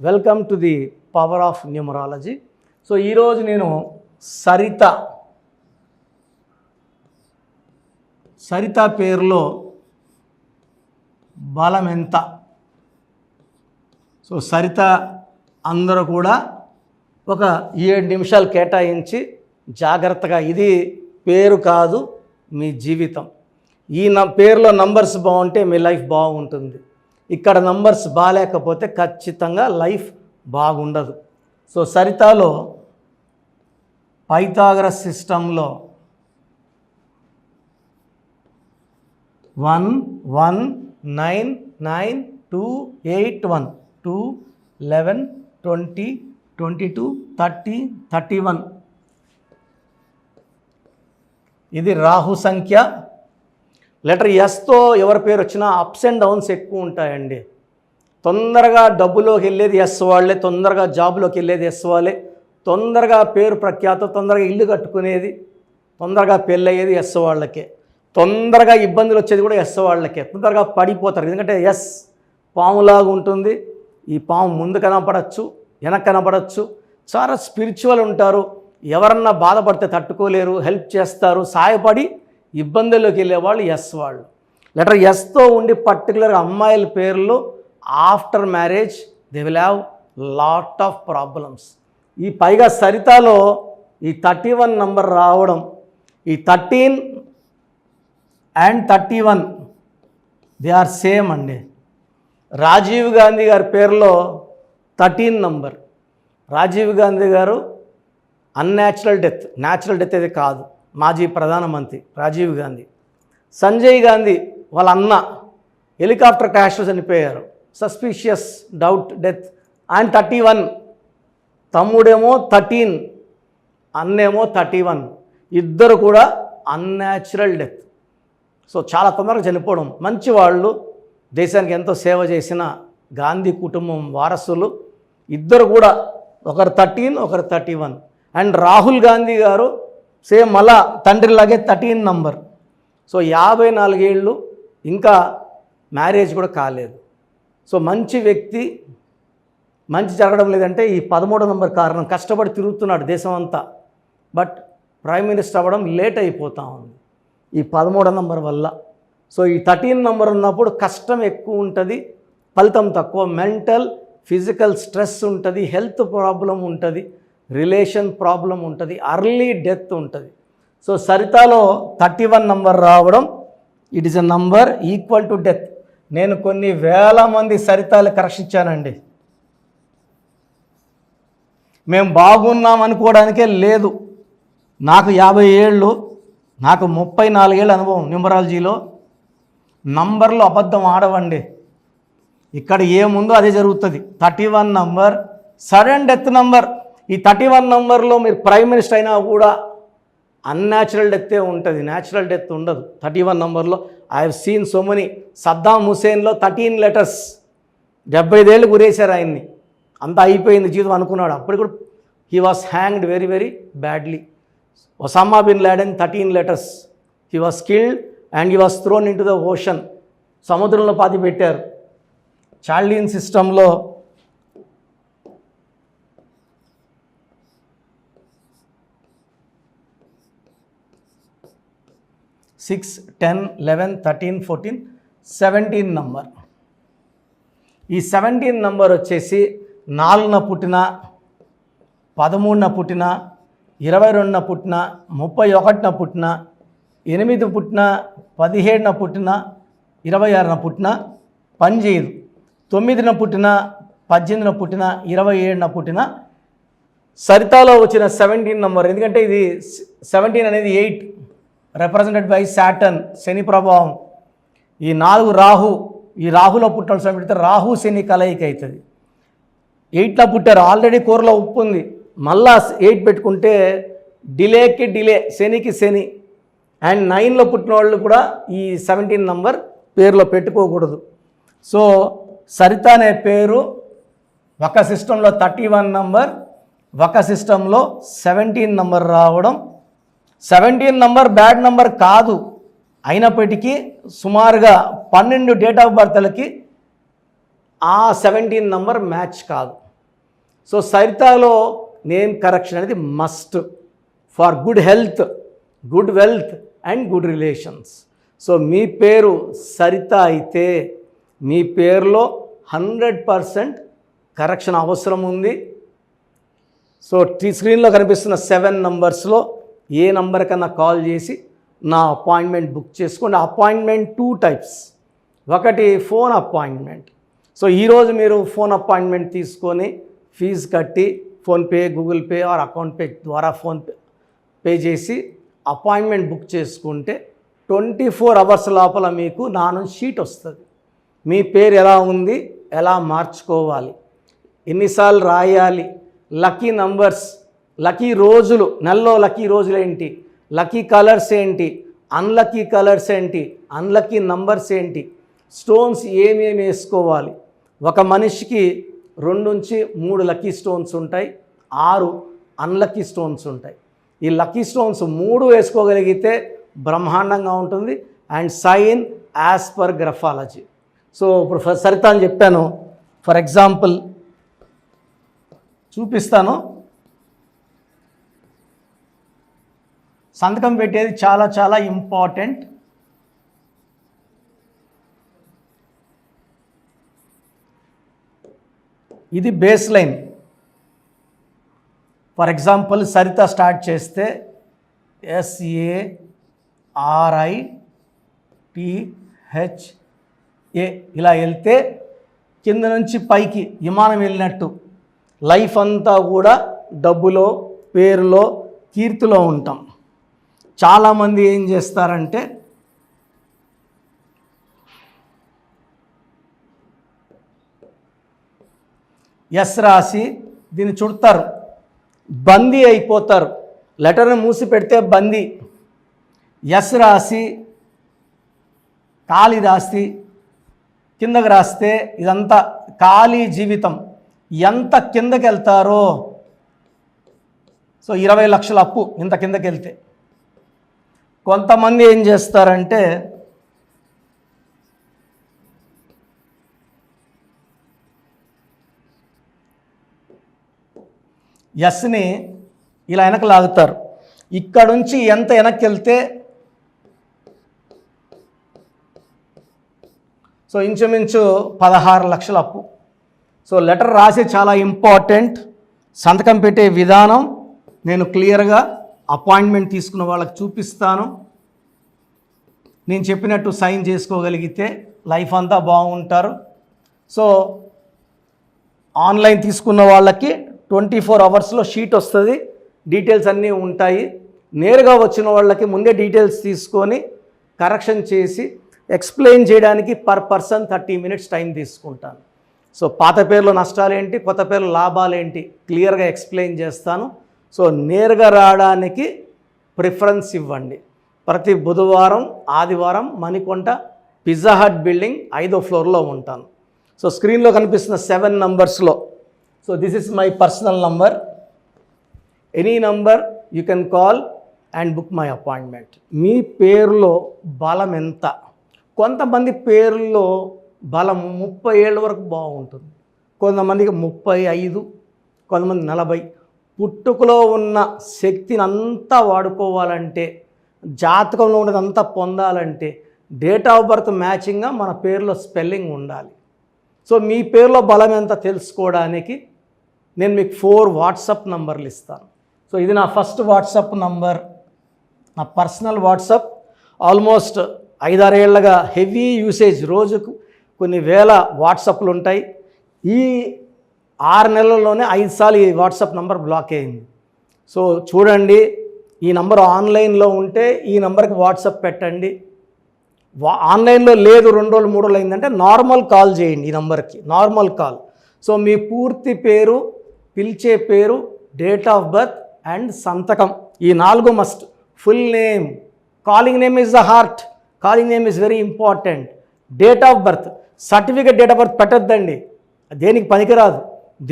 Welcome to the power of numerology. So ఈరోజు నేను సరిత పేరులో బలం ఎంత. సో సరిత అందరూ కూడా ఒక 7 నిమిషాలు కేటాయించి జాగ్రత్తగా, ఇది పేరు కాదు మీ జీవితం. ఈ పేరులో నంబర్స్ బాగుంటే మీ లైఫ్ బాగుంటుంది. ఇక్కడ నంబర్స్ బాగాలేకపోతే ఖచ్చితంగా లైఫ్ బాగుండదు. సో సరితలో పైథాగరస్ సిస్టంలో 1 1 9 9 2 8 1 2 11 20 22 30 31 ఇది రాహు సంఖ్య. లెటర్ ఎస్తో ఎవరి పేరు వచ్చినా అప్స్ అండ్ డౌన్స్ ఎక్కువ ఉంటాయండి. తొందరగా డబ్బులోకి వెళ్ళేది ఎస్ వాళ్ళే, తొందరగా జాబులోకి వెళ్ళేది ఎస్ వాళ్ళే, తొందరగా పేరు ప్రఖ్యాత, తొందరగా ఇల్లు కట్టుకునేది, తొందరగా పెళ్ళయ్యేది ఎస్ వాళ్ళకే, తొందరగా ఇబ్బందులు వచ్చేది కూడా ఎస్ వాళ్ళకే, తొందరగా పడిపోతారు. ఎందుకంటే ఎస్ పాములాగా ఉంటుంది. ఈ పాము ముందు కనపడచ్చు, వెనక్కి కనపడచ్చు. చాలా స్పిరిచువల్ ఉంటారు. ఎవరన్నా బాధపడితే తట్టుకోలేరు, హెల్ప్ చేస్తారు, సాయపడి ఇబ్బందుల్లోకి వెళ్ళేవాళ్ళు ఎస్ వాళ్ళు. లెటర్ ఎస్తో ఉండి పర్టికులర్గా అమ్మాయిల పేర్లు after marriage they will have lot of problems. ఈ పైగా సరితలో ఈ 31 నంబర్ రావడం, ఈ 13 అండ్ 31 దే ఆర్ సేమ్ అండి. రాజీవ్ గాంధీ గారి పేరులో 13 నంబర్. రాజీవ్ గాంధీ గారు అన్యాచురల్ డెత్, న్యాచురల్ డెత్ అయితే కాదు, మాజీ ప్రధానమంత్రి రాజీవ్ గాంధీ. సంజయ్ గాంధీ వాళ్ళ అన్న హెలికాప్టర్ క్రాష్లో చనిపోయారు, సస్పిషియస్ డౌట్ డెత్. ఆయన 31, తమ్ముడేమో 13, అన్నేమో 31, ఇద్దరు కూడా అన్యాచురల్ డెత్. సో చాలా తొందరగా చనిపోవడం. మంచి వాళ్ళు, దేశానికి ఎంతో సేవ చేసిన గాంధీ కుటుంబం వారసులు ఇద్దరు కూడా, ఒకరు 13 ఒకరు 31. అండ్ రాహుల్ గాంధీ గారు సేమ్ మళ్ళా తండ్రిలాగే 13 నంబర్. సో 54 ఏళ్ళు, ఇంకా మ్యారేజ్ కూడా కాలేదు. సో మంచి వ్యక్తి, మంచి జరగడం లేదంటే ఈ 13 నంబర్ కారణం. కష్టపడి తిరుగుతున్నాడు దేశం అంతా, బట్ ప్రైమ్ మినిస్టర్ అవ్వడం లేట్ అయిపోతా ఉంది ఈ 13 నంబర్ వల్ల. సో ఈ 13 నంబర్ ఉన్నప్పుడు కష్టం ఎక్కువ ఉంటుంది, ఫలితం తక్కువ. మెంటల్ ఫిజికల్ స్ట్రెస్ ఉంటుంది, హెల్త్ ప్రాబ్లం ఉంటుంది, రిలేషన్ ప్రాబ్లం ఉంటుంది, అర్లీ డెత్ ఉంటుంది. సో సరితలో 31 నంబర్ రావడం, it is a number equal to death. నేను కొన్ని వేల మంది సరితాలు కరెక్షించానండి. మేము బాగున్నాం అనుకోవడానికే లేదు. నాకు 50 ఏళ్ళు, నాకు 34 ఏళ్ళ అనుభవం న్యూమరాలజీలో. నంబర్లు అబద్ధం ఆడవండి. ఇక్కడ ఏముందో అదే జరుగుతుంది. 31 నంబర్ సడన్ డెత్ నంబర్. ఈ 31 నంబర్లో మీరు ప్రైమ్ మినిస్టర్ అయినా కూడా అన్యాచురల్ డెత్తే ఉంటుంది, న్యాచురల్ డెత్ ఉండదు 31 నంబర్లో. I have seen so many. Saddam హుసేన్లో 13 లెటర్స్, 75 ఏళ్ళు గురేశారు ఆయన్ని. అంతా అయిపోయింది జీవితం అనుకున్నాడు. అప్పుడు కూడా he was hanged very very badly. Osama bin Laden 13 letters, he was killed and he was thrown into the ocean. సముద్రంలో పాతి పెట్టారు. చార్లియన్ సిస్టంలో 6 10 11 13 14 17 నంబర్. ఈ 17 నంబర్ వచ్చేసి 4న పుట్టిన, 13న పుట్టిన, 22న పుట్టిన, 31న పుట్టిన, 8 పుట్టిన, 17న పుట్టిన, 26న పుట్టిన పని చేయదు. 9న పుట్టిన, 18న పుట్టిన, 27న పుట్టిన. సరితలో వచ్చిన 17 నంబర్, ఎందుకంటే ఇది 17 అనేది 8 రిప్రజెంటెడ్ బై సాటర్న్, శని ప్రభావం. ఈ 4 రాహు, ఈ రాహులో పుట్టిన పెడితే రాహు శని కలయిక అవుతుంది. 8లో పుట్టారు, ఆల్రెడీ కూరలో ఉప్పు ఉంది, మళ్ళా 8 పెట్టుకుంటే డిలేకి డిలే, శనికి శని. అండ్ 9లో పుట్టిన వాళ్ళు కూడా ఈ 17 నంబర్ పేరులో పెట్టుకోకూడదు. సో సరిత అనే పేరు ఒక సిస్టంలో 31 నంబర్, ఒక సిస్టంలో 17 నంబర్ రావడం. 17 నంబర్ బ్యాడ్ నంబర్ కాదు, అయినప్పటికీ సుమారుగా 12 డేట్ ఆఫ్ బర్త్లకి ఆ 17 నంబర్ మ్యాచ్ కాదు. సో సరితలో నేమ్ కరెక్షన్ అనేది must for good health, good wealth and good relations. So మీ పేరు సరిత అయితే మీ పేరులో 100% కరెక్షన్ అవసరం ఉంది. సో స్క్రీన్లో కనిపిస్తున్న 7 నంబర్స్లో ఏ నంబర్ కన్నా కాల్ చేసి నా అపాయింట్మెంట్ బుక్ చేసుకోండి. Appointment 2 types. ఒకటి ఫోన్ అపాయింట్మెంట్. సో ఈరోజు మీరు ఫోన్ అపాయింట్మెంట్ తీసుకొని ఫీజు కట్టి PhonePe, Google pay are account pay ద్వారా పే చేసి అపాయింట్మెంట్ బుక్ చేసుకుంటే 24 అవర్స్ లోపల మీకు నా నుంచి షీట్ వస్తుంది. మీ పేరు ఎలా ఉంది, ఎలా మార్చుకోవాలి, ఎన్నిసార్లు రాయాలి, లక్కీ నంబర్స్, లక్కీ రోజులు, నెలలో లక్కీ రోజులు ఏంటి, లక్కీ కలర్స్ ఏంటి, అన్లక్కీ కలర్స్ ఏంటి, అన్లక్కీ నంబర్స్ ఏంటి, స్టోన్స్ ఏమేమి వేసుకోవాలి. ఒక మనిషికి 2 నుంచి 3 లక్కీ స్టోన్స్ ఉంటాయి, 6 అన్లక్కీ స్టోన్స్ ఉంటాయి. ఈ లక్కీ స్టోన్స్ 3 వేసుకోగలిగితే బ్రహ్మాండంగా ఉంటుంది. And sign as per graphology. So ఇప్పుడు సరిత అని చెప్పాను. ఫర్ ఎగ్జాంపుల్ చూపిస్తాను. సంతకం పెట్టేది చాలా చాలా ఇంపార్టెంట్. ఇది base line. For example Saritha start చేస్తే SARITHA ఇలా వెళ్తే కింద నుంచి పైకి విమానం వెళ్ళినట్టు లైఫ్ అంతా కూడా డబ్బులో, పేరులో, కీర్తిలో ఉంటాం. చాలామంది ఏం చేస్తారంటే ఎస్ రాసి దీన్ని చుడతారు, బందీ అయిపోతారు. లెటర్ని మూసి పెడితే బందీ. ఎస్ రాసి ఖాళీ రాసి కిందకి రాస్తే ఇదంతా ఖాళీ జీవితం. ఎంత కిందకి వెళ్తారో, సో 20 లక్షల అప్పు ఇంత కిందకి వెళ్తే. కొంతమంది ఏం చేస్తారంటే ఎస్ని ఇలా వెనక్కి లాగుతారు. ఇక్కడ నుంచి ఎంత వెనక్కి వెళ్తే సో ఇంచుమించు 16 లక్షల అప్పు. సో లెటర్ రాసే చాలా ఇంపార్టెంట్. సంతకం పెట్టే విధానం నేను క్లియర్గా అపాయింట్మెంట్ తీసుకున్న వాళ్ళకి చూపిస్తాను. నేను చెప్పినట్టు సైన్ చేసుకోగలిగితే లైఫ్ అంతా బాగుంటారు. సో ఆన్లైన్ తీసుకున్న వాళ్ళకి 24 అవర్స్లో షీట్ వస్తుంది, డీటెయిల్స్ అన్నీ ఉంటాయి. నేరుగా వచ్చిన వాళ్ళకి ముందే డీటెయిల్స్ తీసుకొని కరెక్షన్ చేసి ఎక్స్ప్లెయిన్ చేయడానికి పర్ పర్సన్ 30 మినిట్స్ టైం తీసుకుంటాను. సో పాత పేర్లో నష్టాలు ఏంటి, కొత్త పేర్లు లాభాలు ఏంటి క్లియర్గా ఎక్స్ప్లెయిన్ చేస్తాను. సో నేరుగా రావడానికి ప్రిఫరెన్స్ ఇవ్వండి. ప్రతి బుధవారం, ఆదివారం మణికొండ పిజ్జా హట్ బిల్డింగ్ 5వ ఫ్లోర్లో ఉంటాను. సో స్క్రీన్లో కనిపిస్తున్న 7 నంబర్స్లో, so this is my personal number. Any number you can call and book my appointment. మీ పేరులో బలం ఎంత? కొంతమంది పేర్లలో బలం 30 ఏళ్ళ వరకు బాగుంటుంది, కొంతమందికి 35, కొంతమంది 40. పుట్టుకలో ఉన్న శక్తిని అంతా వాడుకోవాలంటే, జాతకంలో ఉన్నదంతా పొందాలంటే డేట్ ఆఫ్ బర్త్ మ్యాచింగ్గా మన పేరులో స్పెల్లింగ్ ఉండాలి. సో మీ పేరులో బలం ఎంత తెలుసుకోవడానికి నేను మీకు 4 వాట్సాప్ నంబర్లు ఇస్తాను. సో ఇది నా ఫస్ట్ వాట్సాప్ నంబర్, నా పర్సనల్ వాట్సాప్. ఆల్మోస్ట్ 5-6 ఏళ్ళగా హెవీ యూసేజ్, రోజుకు కొన్ని వేల వాట్సాప్లు ఉంటాయి. ఈ 6 నెలల్లోనే 5 సార్లు ఈ వాట్సాప్ నంబర్ బ్లాక్ అయింది. సో చూడండి, ఈ నంబర్ ఆన్లైన్లో ఉంటే ఈ నంబర్కి వాట్సాప్ పెట్టండి. ఆన్లైన్లో లేదు 2 రోజులు 3 రోజులు అయిందంటే నార్మల్ కాల్ చేయండి ఈ నంబర్కి, నార్మల్ కాల్. సో మీ పూర్తి పేరు, పిలిచే పేరు, డేట్ ఆఫ్ బర్త్ అండ్ సంతకం, ఈ 4 must. Full name, calling name is the heart, calling name is very important. Date of birth, certificate date of birth పెట్టద్దండి, దేనికి పనికిరాదు.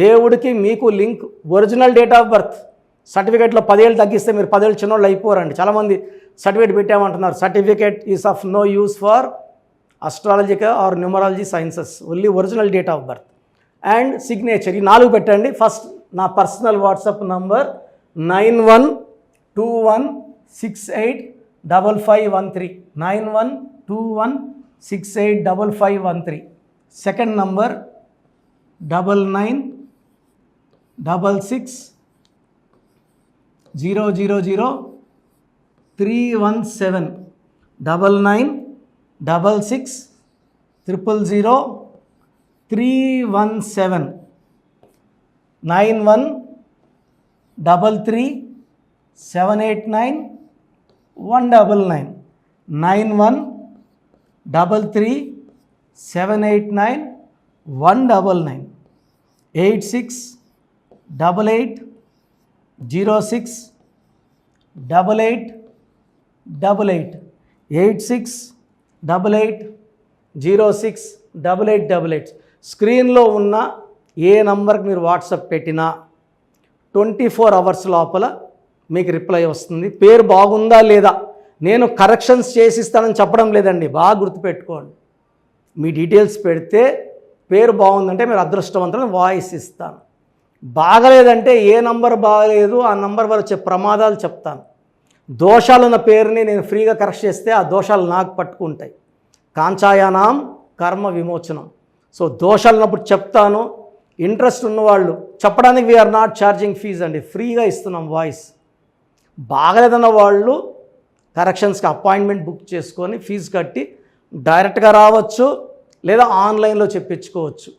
దేవుడికి మీకు link original date of birth. సర్టిఫికేట్లో 10 ఏళ్ళు తగ్గిస్తే మీరు 10 ఏళ్ళు చిన్నోళ్ళు అయిపోరండి. చాలామంది సర్టిఫికేట్ పెట్టామంటున్నారు. Certificate is of no use for astrological or numerology sciences, only original date of birth and signature, ఈ 4 పెట్టండి. ఫస్ట్ నా personal WhatsApp number 9121685513 9121685513. Second number 9966000317 9966000317 9133789199 9133789199 8688068888 8688068888. స్క్రీన్లో ఉన్న ఏ నంబర్కి మీరు వాట్సాప్ పెట్టినా 24 అవర్స్ లోపల మీకు రిప్లై వస్తుంది. పేరు బాగుందా లేదా, నేను కరెక్షన్స్ చేసిస్తానని చెప్పడం లేదండి, బాగా గుర్తుపెట్టుకోండి. మీ డీటెయిల్స్ పెడితే పేరు బాగుందంటే మీరు అదృష్టవంతులను వాయిస్ ఇస్తాను. బాగలేదంటే ఏ నంబర్ బాగలేదు ఆ నంబర్ వల్ల వచ్చే ప్రమాదాలు చెప్తాను. దోషాలున్న పేరుని నేను ఫ్రీగా కరెక్ట్ చేస్తే ఆ దోషాలు నాకు పట్టుకుంటాయి. కాంచాయానాం కర్మ విమోచనం. సో దోషాలు ఉన్నప్పుడు చెప్తాను. ఇంట్రెస్ట్ ఉన్నవాళ్ళు చెప్పడానికి వీఆర్ నాట్ ఛార్జింగ్ ఫీజ్ అండి, ఫ్రీగా ఇస్తున్నాం వాయిస్. బాగలేదన్న వాళ్ళు కరెక్షన్స్కి అపాయింట్మెంట్ బుక్ చేసుకొని ఫీజు కట్టి డైరెక్ట్గా రావచ్చు, లేదా ఆన్లైన్లో చెప్పించుకోవచ్చు.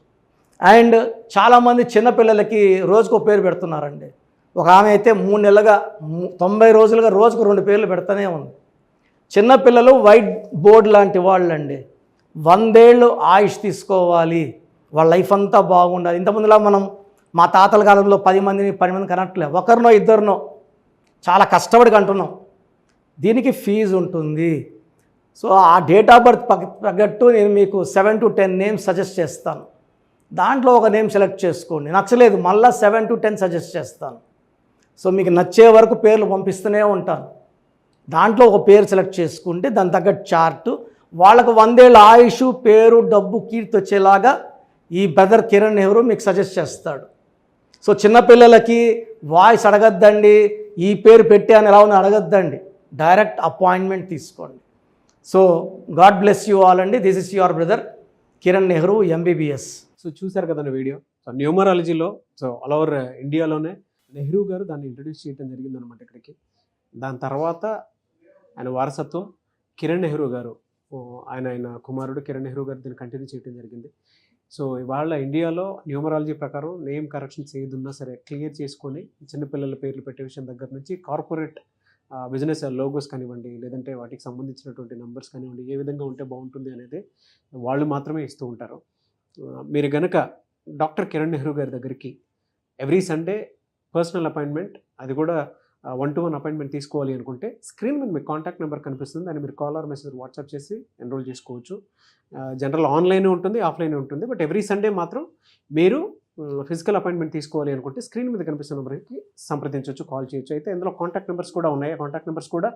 అండ్ చాలామంది చిన్నపిల్లలకి రోజుకో పేరు పెడుతున్నారండి. ఒక ఆమె అయితే 3 నెలలుగా 90 రోజులుగా రోజుకు 2 పేర్లు పెడతానే ఉంది. చిన్నపిల్లలు వైట్ బోర్డ్ లాంటి వాళ్ళండి. 100 ఏళ్ళు ఆయుష్ తీసుకోవాలి, వాళ్ళ లైఫ్ అంతా బాగుండాలి. ఇంతకుముందులా మనం మా తాతల కాలంలో 10 మందిని కనట్లే, ఒకరినో ఇద్దరినో చాలా కష్టపడి కంటున్నాం. దీనికి ఫీజు ఉంటుంది. సో ఆ డేట్ ఆఫ్ బర్త్ తగ్గట్టు నేను మీకు 7 to 10 నేమ్స్ సజెస్ట్ చేస్తాను. దాంట్లో ఒక నేమ్ సెలెక్ట్ చేసుకోండి, నచ్చలేదు మళ్ళీ 7 to 10 సజెస్ట్ చేస్తాను. సో మీకు నచ్చే వరకు పేర్లు పంపిస్తూనే ఉంటాను. దాంట్లో ఒక పేరు సెలెక్ట్ చేసుకుంటే దాని తగ్గట్టు చార్టు, వాళ్ళకు 100 ఏళ్ళ ఆయుష్, పేరు, డబ్బు, కీర్తి వచ్చేలాగా ఈ బ్రదర్ కిరణ్ నెహ్రూ మీకు సజెస్ట్ చేస్తాడు. సో చిన్నపిల్లలకి వాయిస్ అడగద్దండి, ఈ పేరు పెట్టే అని ఎలా ఉంది అడగద్దండి, డైరెక్ట్ అపాయింట్మెంట్ తీసుకోండి. So God bless you all అండి. This is your brother Kiran Nehru MBBS. So చూశారు కదండి వీడియో. సో న్యూమరాలజీలో సో ఆల్ ఓవర్ ఇండియాలోనే నెహ్రూ గారు దాన్ని ఇంట్రడ్యూస్ చేయడం జరిగిందనమాట ఇక్కడికి. దాని తర్వాత ఆయన వారసత్వం కిరణ్ నెహ్రూ గారు, ఆయన కుమారుడు కిరణ్ నెహ్రూ గారు దీన్ని కంటిన్యూ చేయడం జరిగింది. సో ఇవాళ ఇండియాలో న్యూమరాలజీ ప్రకారం నేమ్ కరెక్షన్స్ ఏదున్నా సరే క్లియర్ చేసుకొని చిన్నపిల్లల పేర్లు పెట్టే విషయం దగ్గర నుంచి కార్పొరేట్ బిజినెస్ లోగోస్ కానివ్వండి, లేదంటే వాటికి సంబంధించినటువంటి నెంబర్స్ కానివ్వండి, ఏ విధంగా ఉంటే బాగుంటుంది అనేది వాళ్ళు మాత్రమే ఇస్తూ ఉంటారు. మీరు గనక డాక్టర్ కిరణ్ నెహ్రూ గారి దగ్గరికి ఎవ్రీ సండే పర్సనల్ అపాయింట్మెంట్, అది కూడా 1-to-1 అపాయింట్మెంట్ తీసుకోవాలి అనుకుంటే స్క్రీన్ మీద మీకు కాంటాక్ట్ నెంబర్ కనిపిస్తుంది, దాన్ని మీరు కాల్ ఆర్ మెసేజ్ వాట్సాప్ చేసి ఎన్రోల్ చేసుకోవచ్చు. జనరల్ ఆన్లైన్ ఉంటుంది, ఆఫ్లైన్ ఉంటుంది. బట్ ఎవ్రీ సండే మాత్రం మీరు ఫిజికల్ అపాయింట్మెంట్ తీసుకోవాలి అనుకుంటే స్క్రీన్ మీద కనిపిస్తున్న నెంబర్కి సంప్రదించవచ్చు, కాల్ చేయొచ్చు. అయితే ఇందులో కాంటాక్ట్ నెంబర్స్ కూడా ఉన్నాయి. కాంటాక్ట్ నెంబర్స్ కూడా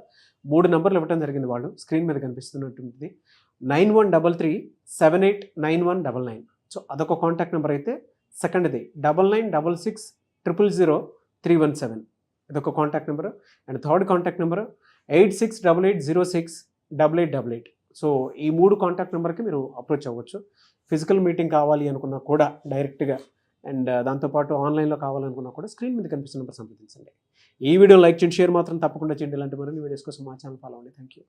3 నెంబర్లు ఇవ్వడం జరిగింది. వాళ్ళు స్క్రీన్ మీద కనిపిస్తున్నటువంటి 9133789199. సో అదొక కాంటాక్ట్ నెంబర్ అయితే, సెకండ్ది 9966000317, ఇదొక contact number. And third contact number 8688068888. So ఈ 3 కాంటాక్ట్ నెంబర్కి మీరు అప్రోచ్ అవ్వచ్చు. ఫిజికల్ మీటింగ్ కావాలి అనుకున్నా కూడా డైరెక్ట్గా, అండ్ దాంతోపాటు ఆన్లైన్లో కావాలనుకున్నా కూడా స్క్రీన్ మీద కనిపిస్తున్న నెంబర్ సంప్రదించండి. ఈ వీడియో లైక్ చేయండి, షేర్ మాత్రం తప్పకుండా చేయండి. ఇలాంటి మరిన్ని వీడియోస్ కోసం మా ఛానల్ ఫాలో అవ్వండి. Thank you.